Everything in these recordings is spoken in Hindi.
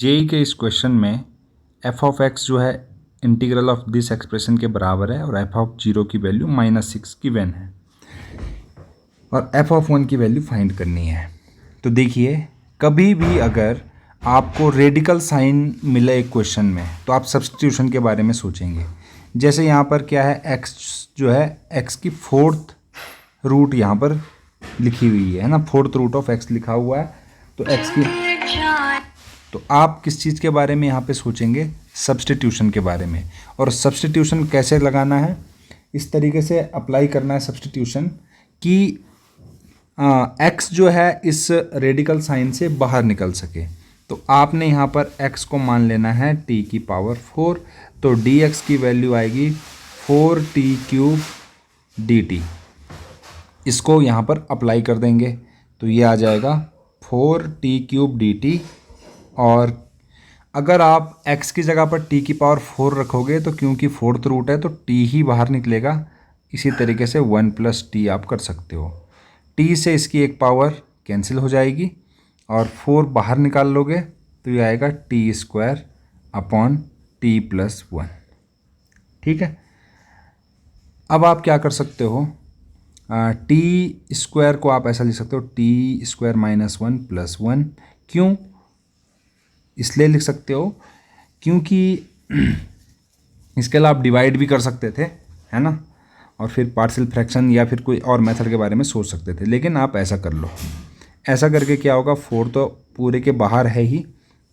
जेई के इस क्वेश्चन में एफ ऑफ एक्स जो है इंटीग्रल ऑफ दिस एक्सप्रेशन के बराबर है और एफ ऑफ जीरो की वैल्यू -6 गिवन है और एफ ऑफ 1 की वैल्यू फाइंड करनी है। तो देखिए, कभी भी अगर आपको रेडिकल साइन मिले एक क्वेश्चन में तो आप सब्स्टिट्यूशन के बारे में सोचेंगे। जैसे यहाँ पर क्या है, एक्स जो है एक्स की फोर्थ रूट यहाँ पर लिखी हुई है ना, फोर्थ रूट ऑफ एक्स लिखा हुआ है। तो एक्स की, तो आप किस चीज़ के बारे में यहाँ पे सोचेंगे, सब्स्टिट्यूशन के बारे में। और सब्स्टिट्यूशन कैसे लगाना है, इस तरीके से अप्लाई करना है सब्स्टिट्यूशन कि एक्स जो है इस रेडिकल साइन से बाहर निकल सके। तो आपने यहाँ पर x को मान लेना है t की पावर 4, तो dx की वैल्यू आएगी 4t³ dt। इसको यहाँ पर अप्लाई कर देंगे तो ये आ जाएगा 4t³ dt। और अगर आप x की जगह पर t की पावर 4 रखोगे तो क्योंकि फोर्थ रूट है तो t ही बाहर निकलेगा। इसी तरीके से 1 + t आप कर सकते हो। t से इसकी एक पावर कैंसिल हो जाएगी और 4 बाहर निकाल लोगे तो ये आएगा t² अपॉन t + 1। ठीक है, अब आप क्या कर सकते हो, t² को आप ऐसा लिख सकते हो t² - 1 + 1। क्यों इसलिए लिख सकते हो क्योंकि इसके अलावा आप डिवाइड भी कर सकते थे, है ना, और फिर पार्शियल फ्रैक्शन या फिर कोई और मेथड के बारे में सोच सकते थे, लेकिन आप ऐसा कर लो। ऐसा करके क्या होगा, 4 तो पूरे के बाहर है ही,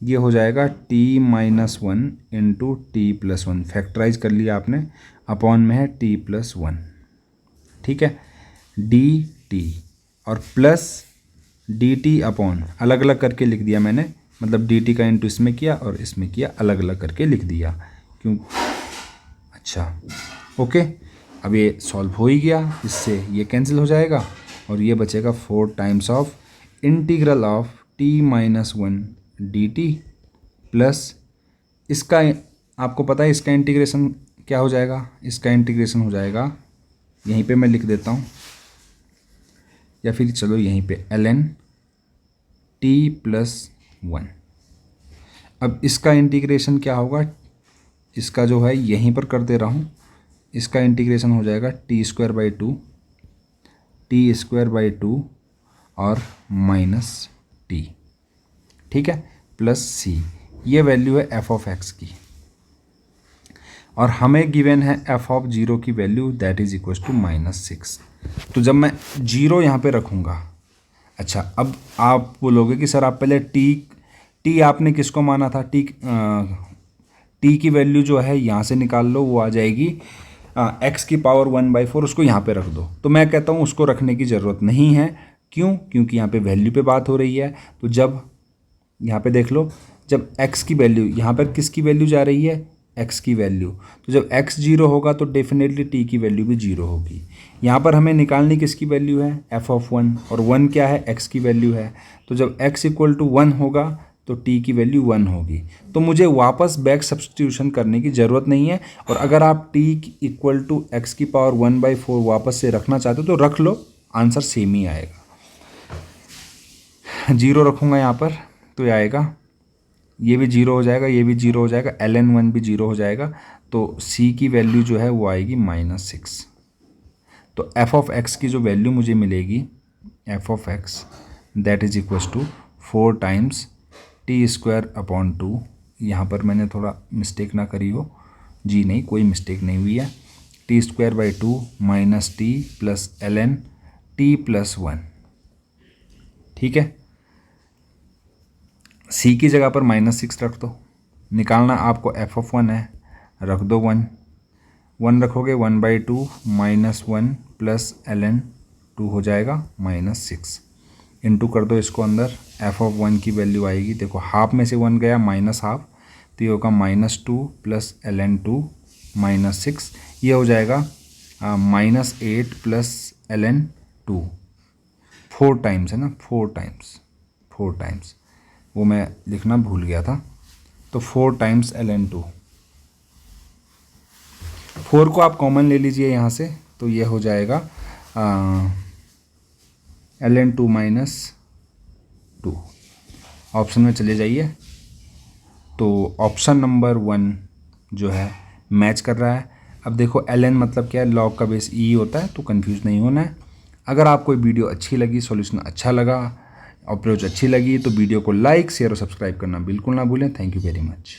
ये हो जाएगा t - 1 × t + 1, फैक्टराइज कर लिया आपने, अपॉन में है t + 1। ठीक है, dt और प्लस dt अपॉन अलग अलग करके लिख दिया मैंने, मतलब dt का इंटू इसमें किया और इसमें किया, अलग अलग करके लिख दिया। क्यों, अच्छा ओके। अब ये सॉल्व हो ही गया, इससे ये कैंसिल हो जाएगा और ये बचेगा 4 times of integral of t - 1 dt plus इसका, आपको पता है इसका इंटीग्रेशन क्या हो जाएगा, इसका इंटीग्रेशन हो जाएगा, यहीं पे मैं लिख देता हूँ, या फिर चलो यहीं पे ln t + 1। अब इसका इंटीग्रेशन क्या होगा, इसका जो है यहीं पर कर दे रहा हूँ, इसका इंटीग्रेशन हो जाएगा t² t² और -t। ठीक है, प्लस c, ये वैल्यू है एफ ऑफ एक्स की और हमें गिवन है एफ ऑफ 0 की value that is equal to -6। तो जब मैं 0 यहाँ पे रखूँगा, अच्छा अब आप बोलोगे कि सर आप पहले टी आपने किसको माना था, टी की वैल्यू जो है यहाँ से निकाल लो, वो आ जाएगी x की पावर 1/4, उसको यहाँ पे रख दो। तो मैं कहता हूँ उसको रखने की ज़रूरत नहीं है। क्यों, क्योंकि यहाँ पे वैल्यू पे बात हो रही है। तो जब यहाँ पे देख लो, जब x की वैल्यू, यहाँ पर किसकी वैल्यू जा रही है, x की वैल्यू, तो जब x 0 होगा तो डेफिनेटली t की वैल्यू भी 0 होगी। यहाँ पर हमें निकालनी किसकी वैल्यू है, f ऑफ 1, और 1 क्या है, x की वैल्यू है। तो जब x = 1 होगा तो t की वैल्यू 1 होगी। तो मुझे वापस बैक सब्स्टिट्यूशन करने की ज़रूरत नहीं है। और अगर आप t = x की पावर 1/4 वापस से रखना चाहते हो तो रख लो, आंसर सेम ही आएगा। 0 रखूँगा यहाँ पर तो ये आएगा, ये भी 0 हो जाएगा, ये भी 0 हो जाएगा, ln 1 भी 0 हो जाएगा। तो c की वैल्यू जो है वो आएगी -6। तो f ऑफ x की जो वैल्यू मुझे मिलेगी, f of x that is equal to 4 times t² upon 2। यहाँ पर मैंने थोड़ा मिस्टेक ना करी हो, जी नहीं, कोई मिस्टेक नहीं हुई है, t²/2 - t plus ln t + 1। ठीक है, c की जगह पर -6 रख दो, निकालना आपको f ऑफ 1 है, रख दो 1 रखोगे, 1/2 -1 प्लस ln 2 हो जाएगा -6, इंटू कर दो इसको अंदर, f ऑफ 1 की वैल्यू आएगी, देखो हाफ में से 1 गया, -½ तो ये होगा -2 प्लस ln 2 -6, ये हो जाएगा -8 प्लस ln 2, 4 टाइम्स है ना, 4 टाइम्स, वो मैं लिखना भूल गया था। तो 4 टाइम्स ln 2, 4 को आप कॉमन ले लीजिए यहाँ से, तो ये हो जाएगा ln 2 - 2। ऑप्शन में चले जाइए, तो ऑप्शन नंबर 1 जो है मैच कर रहा है। अब देखो ln मतलब क्या है, लॉग का बेस ई होता है, तो कंफ्यूज नहीं होना है। अगर आपको वीडियो अच्छी लगी, सॉल्यूशन अच्छा लगा, अप्रोच अच्छी लगी, तो वीडियो को लाइक शेयर और सब्सक्राइब करना बिल्कुल ना भूलें। Thank you very much.